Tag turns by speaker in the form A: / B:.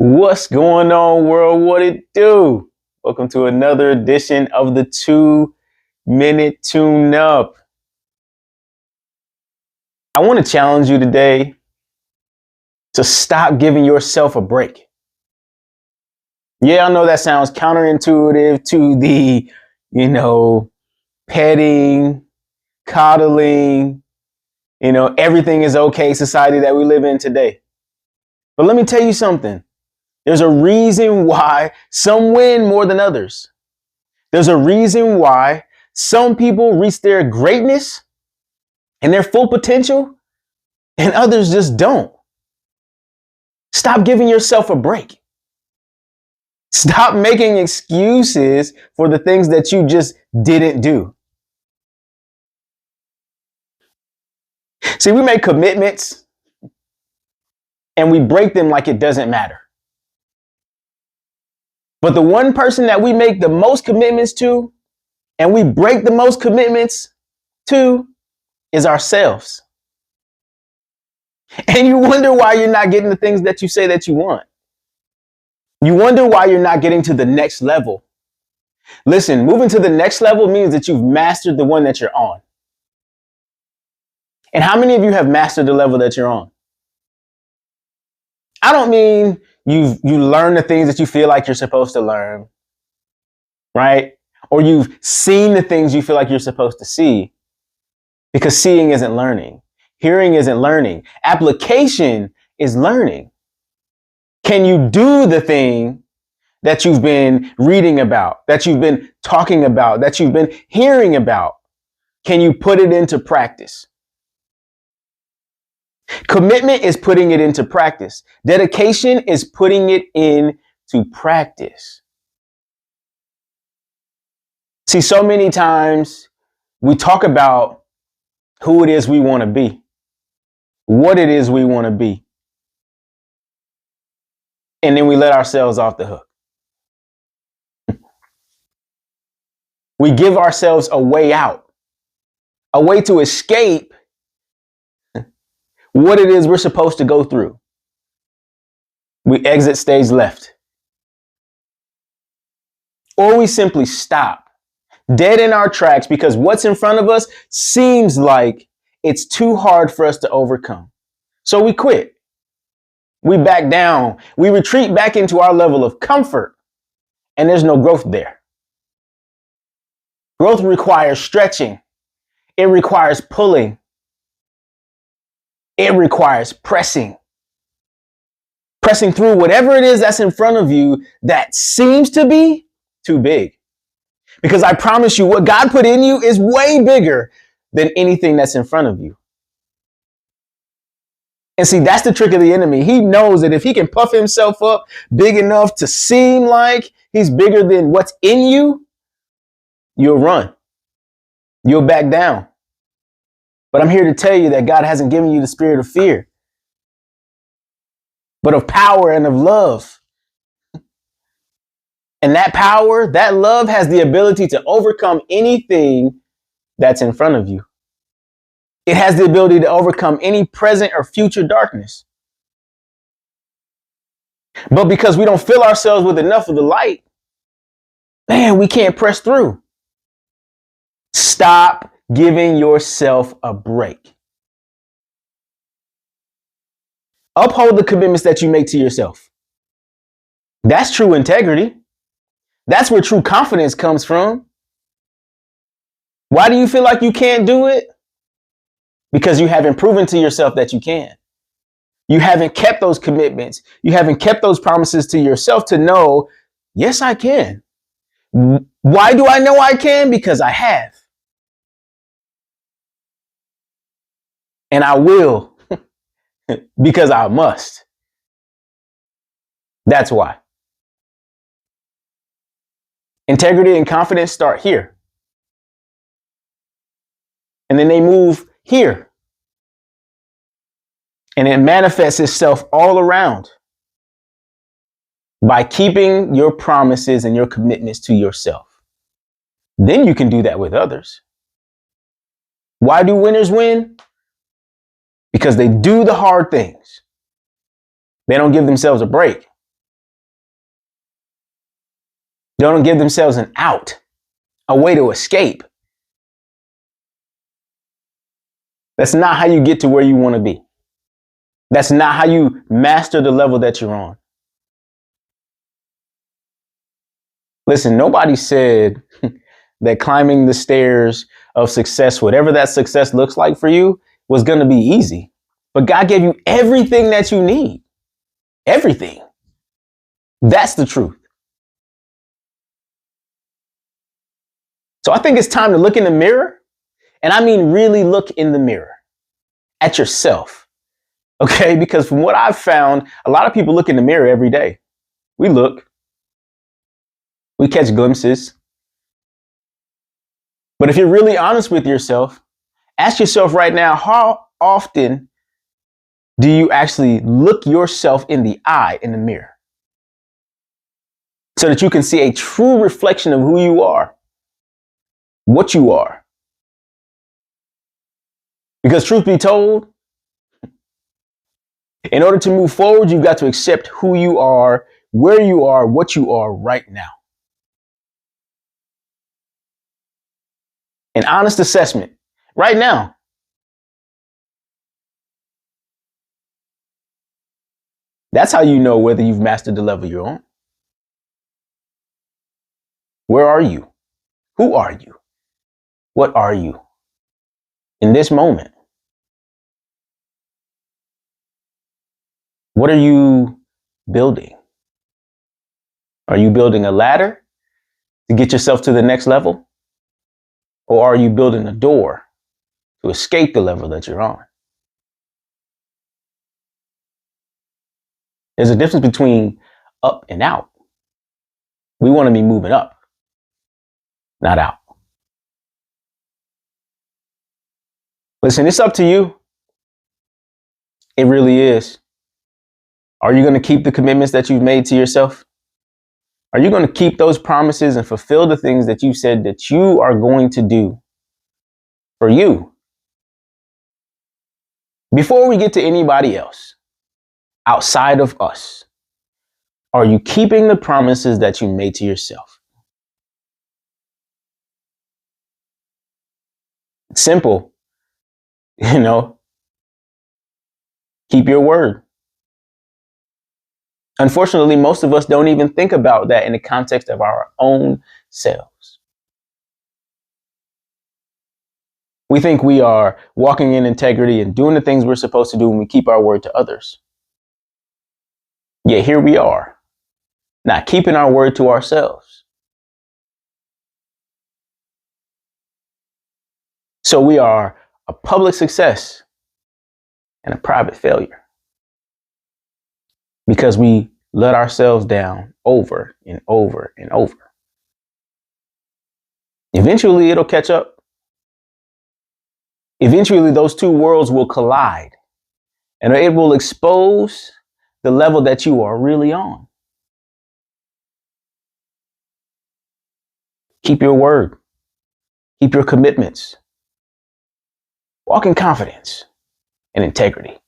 A: What's going on, world? What it do? Welcome to another edition of the 2-Minute Tune Up. I want to challenge you today to stop giving yourself a break. Yeah, I know that sounds counterintuitive to the, petting, coddling, everything is okay society that we live in today. But let me tell you something. There's a reason why some win more than others. There's a reason why some people reach their greatness and their full potential and others just don't. Stop giving yourself a break. Stop making excuses for the things that you just didn't do. See, we make commitments and we break them like it doesn't matter. But the one person that we make the most commitments to and we break the most commitments to is ourselves. And you wonder why you're not getting the things that you say that you want. You wonder why you're not getting to the next level. Listen, moving to the next level means that you've mastered the one that you're on. And how many of you have mastered the level that you're on? I don't mean you learn the things that you feel like you're supposed to learn, right? Or you've seen the things you feel like you're supposed to see, because seeing isn't learning. Hearing isn't learning. Application is learning. Can you do the thing that you've been reading about, that you've been talking about, that you've been hearing about? Can you put it into practice? Commitment is putting it into practice. Dedication is putting it into practice. See, so many times we talk about who it is we want to be, what it is we want to be, and then we let ourselves off the hook. We give ourselves a way out, a way to escape what it is we're supposed to go through. We exit stage left. Or we simply stop dead in our tracks because what's in front of us seems like it's too hard for us to overcome. So we quit. We back down. We retreat back into our level of comfort, and there's no growth there. Growth requires stretching. It requires pulling. It requires pressing. Pressing through whatever it is that's in front of you that seems to be too big. Because I promise you, what God put in you is way bigger than anything that's in front of you. And see, that's the trick of the enemy. He knows that if he can puff himself up big enough to seem like he's bigger than what's in you, you'll run. You'll back down. But I'm here to tell you that God hasn't given you the spirit of fear, but of power and of love. And that power, that love has the ability to overcome anything that's in front of you. It has the ability to overcome any present or future darkness. But because we don't fill ourselves with enough of the light, man, we can't press through. Stop giving yourself a break. Uphold the commitments that you make to yourself. That's true integrity. That's where true confidence comes from. Why do you feel like you can't do it? Because you haven't proven to yourself that you can. You haven't kept those commitments. You haven't kept those promises to yourself to know, yes, I can. Why do I know I can? Because I have. And I will because I must. That's why. Integrity and confidence start here. And then they move here. And it manifests itself all around by keeping your promises and your commitments to yourself. Then you can do that with others. Why do winners win? Because they do the hard things. They don't give themselves a break. They don't give themselves an out, a way to escape. That's not how you get to where you want to be. That's not how you master the level that you're on. Listen, nobody said that climbing the stairs of success, whatever that success looks like for you, was going to be easy. But God gave you everything that you need. Everything. That's the truth. So I think it's time to look in the mirror. And I mean, really look in the mirror at yourself. Okay? Because from what I've found, a lot of people look in the mirror every day. We look. We catch glimpses. But if you're really honest with yourself, ask yourself right now, how often do you actually look yourself in the eye in the mirror? So that you can see a true reflection of who you are, what you are. Because truth be told, in order to move forward, you've got to accept who you are, where you are, what you are right now. An honest assessment right now. That's how you know whether you've mastered the level you're on. Where are you? Who are you? What are you in this moment? What are you building? Are you building a ladder to get yourself to the next level? Or are you building a door to escape the level that you're on? There's a difference between up and out. We want to be moving up, not out. Listen, it's up to you. It really is. Are you going to keep the commitments that you've made to yourself? Are you going to keep those promises and fulfill the things that you said that you are going to do for you? Before we get to anybody else outside of us, are you keeping the promises that you made to yourself? Simple, keep your word. Unfortunately, most of us don't even think about that in the context of our own selves. We think we are walking in integrity and doing the things we're supposed to do when we keep our word to others. Yet here we are, not keeping our word to ourselves. So we are a public success and a private failure because we let ourselves down over and over and over. Eventually, it'll catch up. Eventually, those two worlds will collide and it will expose the level that you are really on. Keep your word. Keep your commitments. Walk in confidence and integrity.